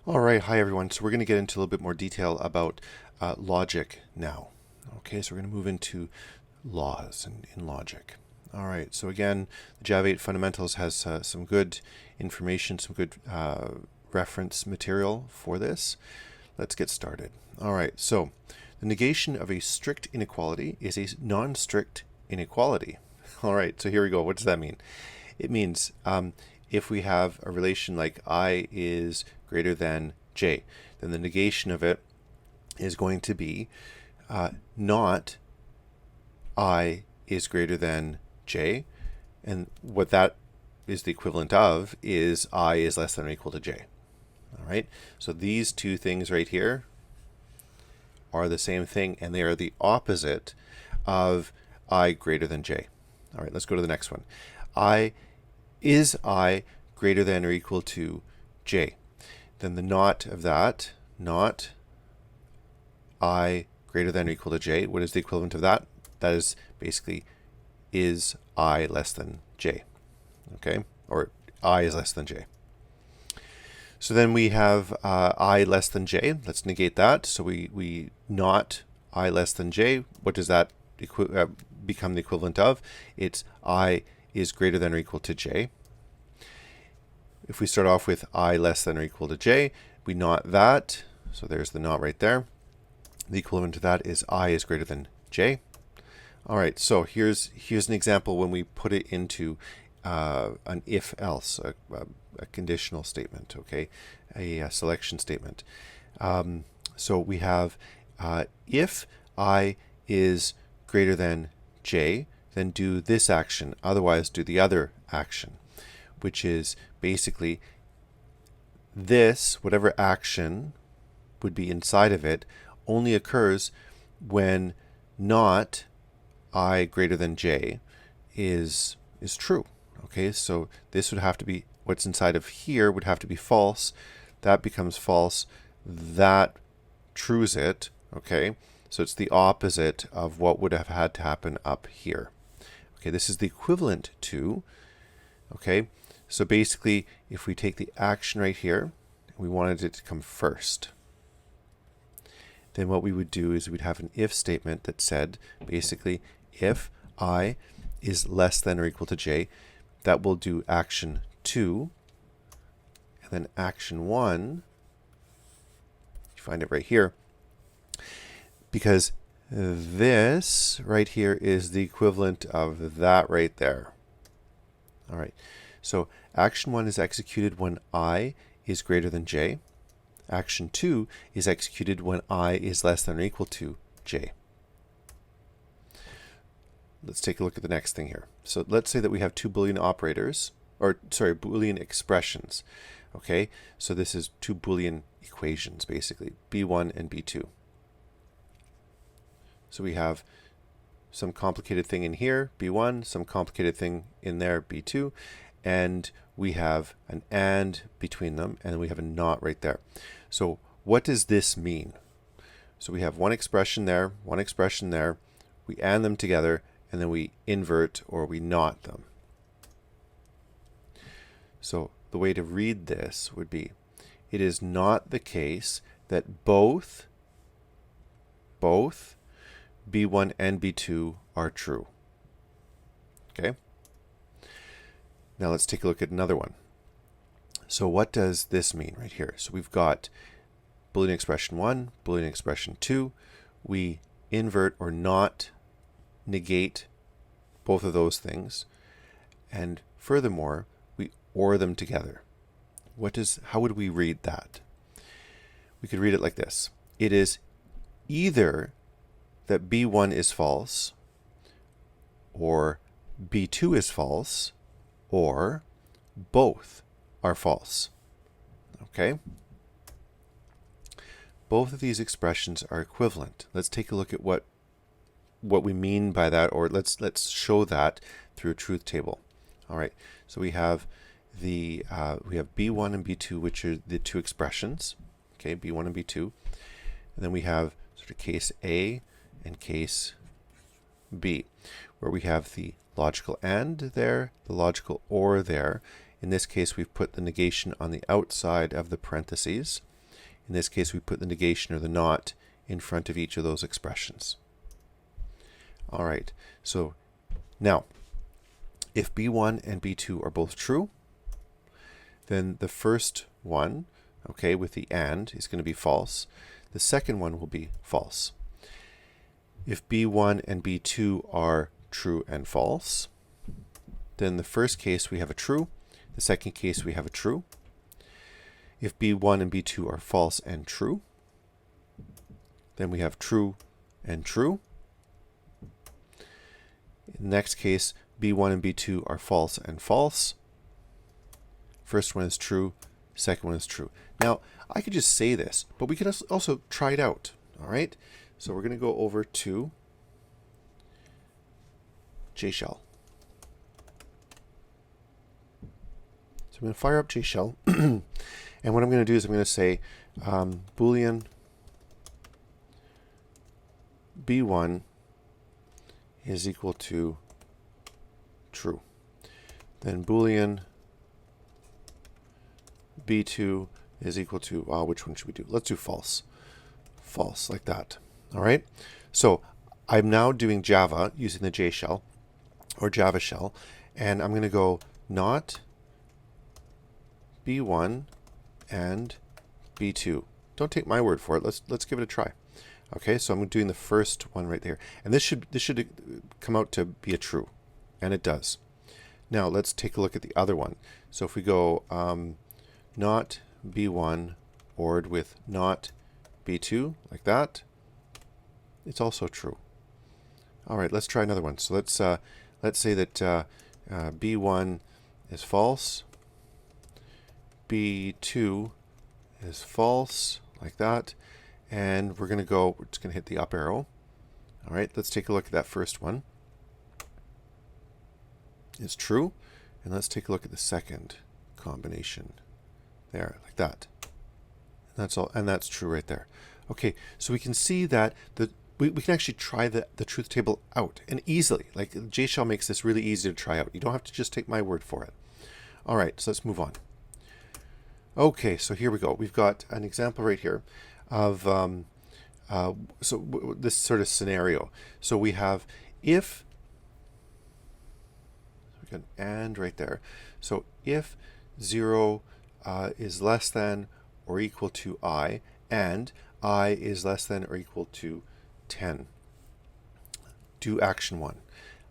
All right, hi everyone. So we're going to get into a little bit more detail about logic now. Okay, so we're going to move into laws in logic. All right, so again, the Java 8 Fundamentals has some good information, some good reference material for this. Let's get started. All right, so the negation of a strict inequality is a non-strict inequality. All right, so here we go. What does that mean? It means if we have a relation like I is greater than j, then the negation of it is going to be not I is greater than j, and what that is the equivalent of is I is less than or equal to j. All right, so these two things right here are the same thing, and they are the opposite of I greater than j. All right, let's go to the next one. Is I greater than or equal to j? Then the not of that, not I greater than or equal to j, what is the equivalent of that? That is basically, is I less than j? Okay, or I is less than j. So then we have I less than j. Let's negate that. So we not I less than j. What does that become the equivalent of? It's I is greater than or equal to j. If we start off with I less than or equal to j, we not that. So there's the not right there. The equivalent to that is I is greater than j. All right, so here's an example when we put it into an if-else, a conditional statement, okay, a selection statement. So we have if I is greater than j, then do this action, otherwise do the other action, which is basically this, whatever action would be inside of it, only occurs when not I greater than j is true. Okay, so this would have to be, what's inside of here would have to be false. That becomes false. That trues it. Okay, so it's the opposite of what would have had to happen up here. Okay, this is the equivalent to, okay, so basically if we take the action right here, we wanted it to come first, then what we would do is we'd have an if statement that said basically if I is less than or equal to j, that will do action 2, and then action 1, you find it right here, because this right here is the equivalent of that right there. All right, so action 1 is executed when I is greater than j. Action 2 is executed when I is less than or equal to j. Let's take a look at the next thing here. So let's say that we have two Boolean operators, or sorry, Boolean expressions. Okay, so this is two Boolean equations basically, b1 and b2. So we have some complicated thing in here, b1, some complicated thing in there, b2, and we have an and between them, and we have a not right there. So what does this mean? So we have one expression there, we and them together, and then we invert or we not them. So the way to read this would be, it is not the case that both b1 and b2 are true. Okay? Now let's take a look at another one. So what does this mean right here? So we've got Boolean expression 1, Boolean expression 2. We invert or not negate both of those things. And furthermore, we OR them together. How would we read that? We could read it like this. It is either that b1 is false, or b2 is false, or both are false. Okay? Both of these expressions are equivalent. Let's take a look at what we mean by that, or let's show that through a truth table. All right, so we have we have b1 and b2, which are the two expressions. Okay, b1 and b2, and then we have sort of case A and case B, where we have the logical AND there, the logical OR there. In this case, we've put the negation on the outside of the parentheses. In this case, we put the negation or the not in front of each of those expressions. All right, so now, if B1 and B2 are both true, then the first one, okay, with the and, is going to be false. The second one will be false. If B1 and B2 are true and false, then the first case we have a true, the second case we have a true. If B1 and B2 are false and true, then we have true and true. In the next case, B1 and B2 are false and false. First one is true, second one is true. Now, I could just say this, but we can also try it out. All right? So we're going to go over to JShell. So I'm going to fire up JShell. And what I'm going to do is I'm going to say Boolean B1 is equal to true. Then Boolean B2 is equal to, which one should we do? Let's do false. False, like that. All right? So I'm now doing Java using the J shell or Java shell, and I'm going to go not B1 and B2. Don't take my word for it. Let's give it a try. Okay, so I'm doing the first one right there, and this should come out to be a true, and it does. Now let's take a look at the other one. So if we go not B1 ORed with not B2 like that, it's also true. All right, let's try another one. So let's say that B1 is false, B2 is false, like that, and we're just going to hit the up arrow. All right, let's take a look at that first one. It's true, and let's take a look at the second combination there, like that. And that's all, and that's true right there. Okay, so we can see that we can actually try the truth table out, and easily. Like JShell makes this really easy to try out. You don't have to just take my word for it. All right, so let's move on. Okay, so here we go. We've got an example right here of this sort of scenario. So we have if, we got an and right there. So if 0 is less than or equal to I, and I is less than or equal to 10, do action 1.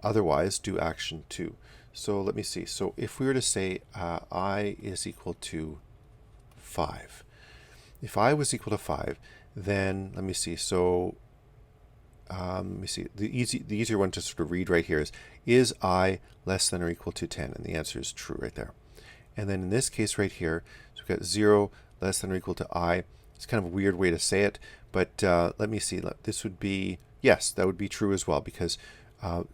Otherwise, do action 2. So let me see. So if we were to say I is equal to 5. If I was equal to 5, then let me see. So let me see. The easier one to sort of read right here is I less than or equal to 10? And the answer is true right there. And then in this case right here, so we've got 0 less than or equal to I. It's kind of a weird way to say it, but let me see. This would be, yes, that would be true as well, because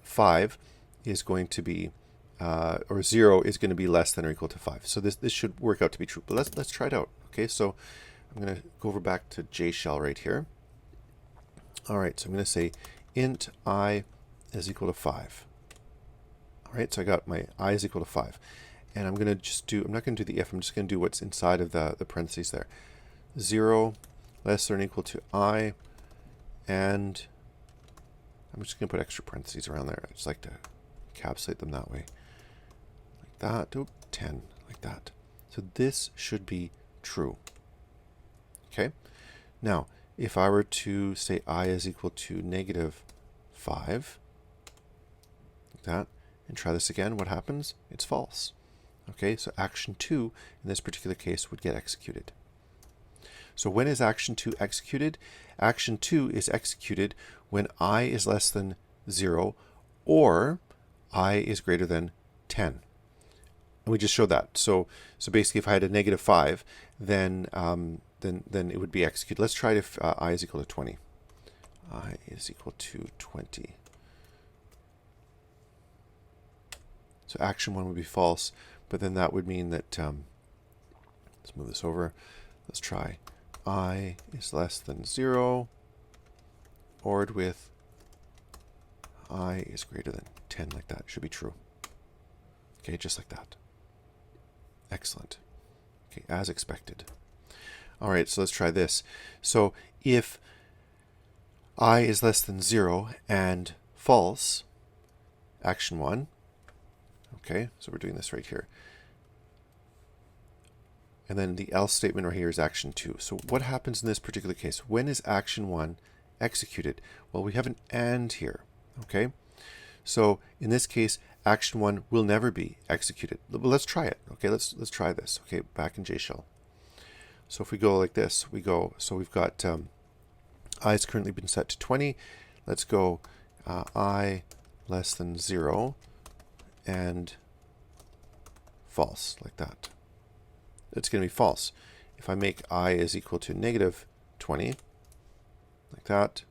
5 is going to be, or 0 is going to be less than or equal to 5. So this should work out to be true. But let's try it out. Okay, so I'm going to go over back to JShell right here. All right, so I'm going to say int I is equal to 5. All right, so I got my I is equal to 5. And I'm going to just do, I'm not going to do the if, I'm just going to do what's inside of the parentheses there. 0 less than or equal to I, and I'm just going to put extra parentheses around there. I just like to encapsulate them that way. Like that. Oh, 10, like that. So this should be true. Okay. Now, if I were to say I is equal to negative 5, like that, and try this again, what happens? It's false. Okay, so action 2 in this particular case would get executed. So when is action 2 executed? Action 2 is executed when I is less than 0 or I is greater than 10. And we just showed that. So basically if I had a negative 5, then it would be executed. Let's try it if I is equal to 20. I is equal to 20. So action 1 would be false, but then that would mean that, let's move this over. Let's try I is less than 0, ORed with I is greater than 10, like that. Should be true. Okay, just like that. Excellent. Okay, as expected. All right, so let's try this. So if I is less than 0 and false, action 1, okay, so we're doing this right here. And then the else statement right here is action 2. So what happens in this particular case? When is action 1 executed? Well, we have an and here, okay? So in this case, action 1 will never be executed. Let's try it, okay? Let's try this, okay? Back in JShell. So if we go like this, we go, so we've got I has currently been set to 20. Let's go I less than 0 and false, like that. It's going to be false. If I make I is equal to negative 20, like that,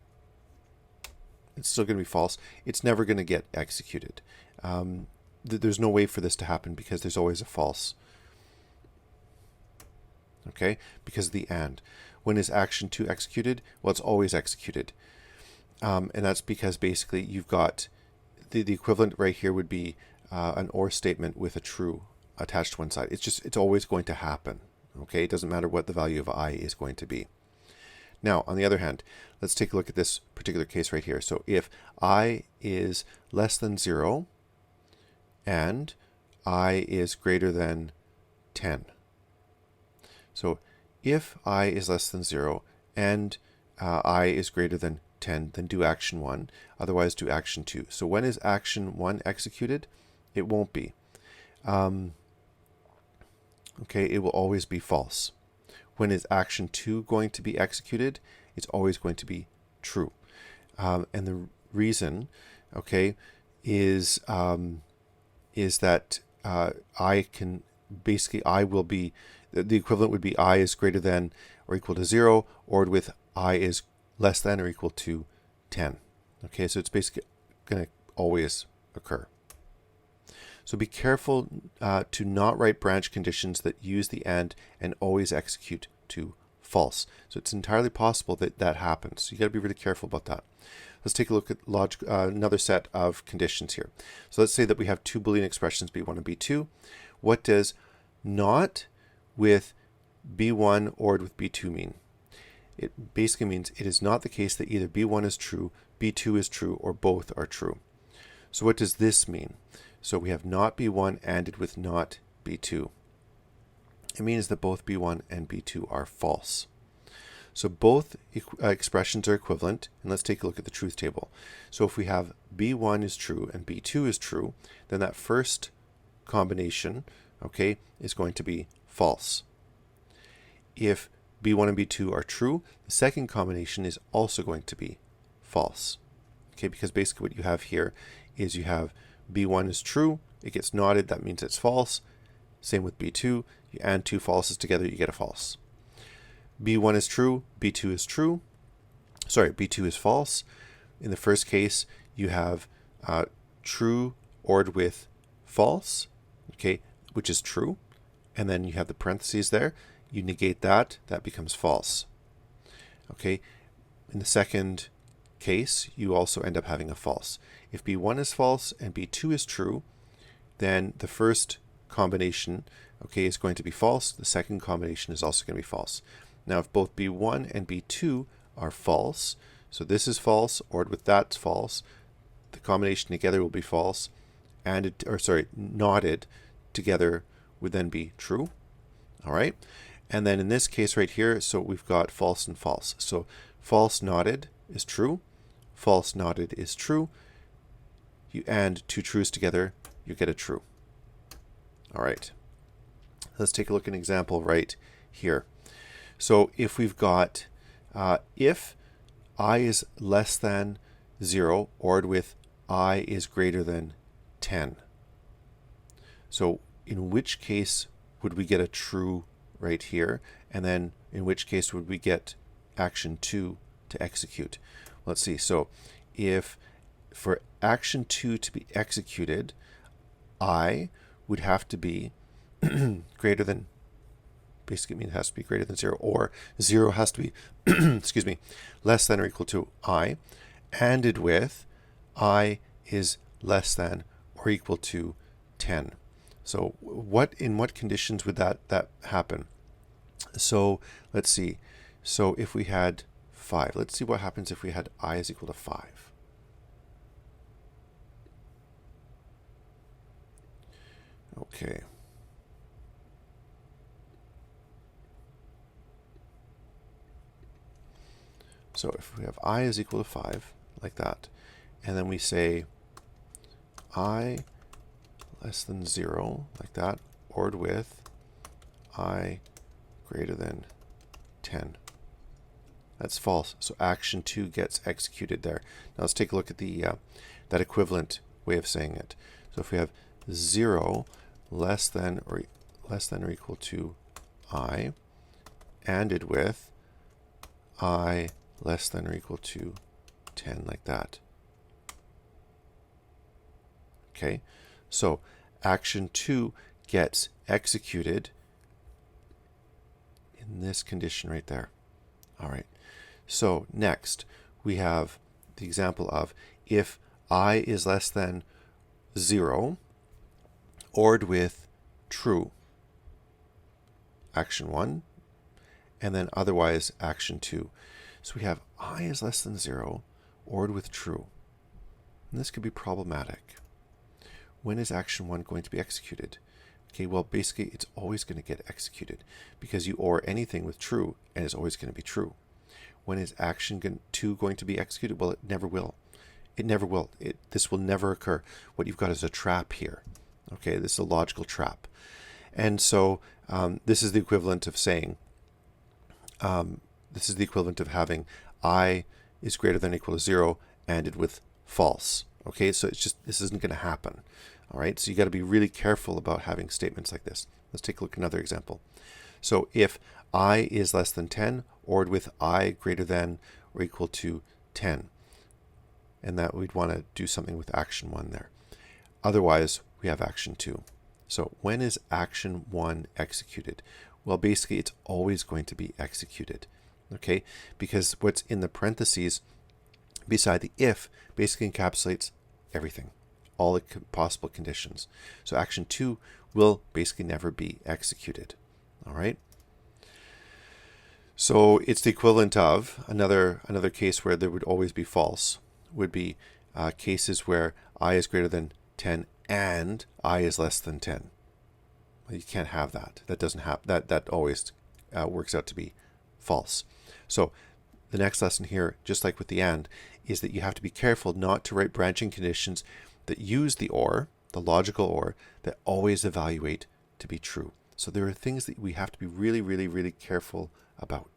it's still going to be false. It's never going to get executed. There's no way for this to happen because there's always a false. Okay, because of the and. When is action 2 executed? Well, it's always executed. And that's because basically you've got the equivalent right here would be an or statement with a true attached to one side. It's always going to happen. Okay, it doesn't matter what the value of I is going to be. Now, on the other hand, let's take a look at this particular case right here. So if I is less than 0 and I is greater than 10. So if I is less than 0 and I is greater than 10, then do action 1. Otherwise, do action 2. So when is action 1 executed? It won't be. Okay, it will always be false. When is action 2 going to be executed? It's always going to be true. And the reason, okay, is that I can basically, I will be, the equivalent would be I is greater than or equal to 0, or with I is less than or equal to 10. Okay, so it's basically going to always occur. So be careful to not write branch conditions that use the and always execute to false. So it's entirely possible that that happens. So you got to be really careful about that. Let's take a look at another set of conditions here. So let's say that we have two Boolean expressions, b1 and b2. What does not with b1 or with b2 mean? It basically means it is not the case that either b1 is true, b2 is true, or both are true. So what does this mean? So we have not b1 anded with not b2. It means that both b1 and b2 are false. So both expressions are equivalent, and let's take a look at the truth table. So if we have b1 is true and b2 is true, then that first combination, okay, is going to be false. If b1 and b2 are true, the second combination is also going to be false. Okay, because basically what you have here is you have b1 is true, it gets nodded, that means it's false. Same with b2, you add two falses together, you get a false. b1 is true, b2 is true. Sorry, b2 is false. In the first case, you have true ORed with false, okay, which is true. And then you have the parentheses there. You negate that, that becomes false. Okay, in the second case, you also end up having a false. If b1 is false and b2 is true, then the first combination, okay, is going to be false. The second combination is also going to be false. Now, if both b1 and b2 are false, so this is false, or with that's false, the combination together will be false, and nodded together would then be true. All right, and then in this case right here, so we've got false and false. So false nodded is true, false nodded is true. You add two trues together, you get a true. All right, let's take a look at an example right here. So if we've got if I is less than 0, ORed with I is greater than 10. So in which case would we get a true right here? And then in which case would we get action 2 to execute? Let's see. So if for action 2 to be executed, I would have to be greater than, basically means it has to be greater than 0, or 0 has to be, excuse me, less than or equal to I, anded with I is less than or equal to 10. So in what conditions would that happen? So let's see. So if we had 5, let's see what happens if we had I is equal to 5. Okay. So if we have I is equal to 5, like that, and then we say I less than 0, like that, ORed with I greater than 10. That's false. So action 2 gets executed there. Now let's take a look at the that equivalent way of saying it. So if we have 0 less than or equal to I, ANDed with I less than or equal to 10, like that. Okay, so action 2 gets executed in this condition right there. All right, so next we have the example of if I is less than 0, ORed with true, action 1, and then otherwise action 2. So we have I is less than 0, ORed with true. And this could be problematic. When is action 1 going to be executed? Okay, well, basically it's always going to get executed because you OR anything with true and it's always going to be true. When is action 2 going to be executed? Well, it never will. It never will. This will never occur. What you've got is a trap here. Okay, this is a logical trap. And so this is the equivalent of saying, this is the equivalent of having I is greater than or equal to 0 ANDed with false. Okay, so it's just, this isn't going to happen. All right, so you got to be really careful about having statements like this. Let's take a look at another example. So if I is less than 10, ORed with I greater than or equal to 10. And that we'd want to do something with action 1 there. Otherwise, we have action 2. So when is action 1 executed? Well, basically, it's always going to be executed. Okay, because what's in the parentheses beside the if basically encapsulates everything, all the possible conditions. So action 2 will basically never be executed. All right. So it's the equivalent of another case where there would always be false would be cases where I is greater than 10 and I is less than 10. Well, you can't have that. That doesn't have that always works out to be false. So the next lesson here, just like with the AND, is that you have to be careful not to write branching conditions that use the OR, the logical OR, that always evaluate to be true. So there are things that we have to be really, really, really careful about.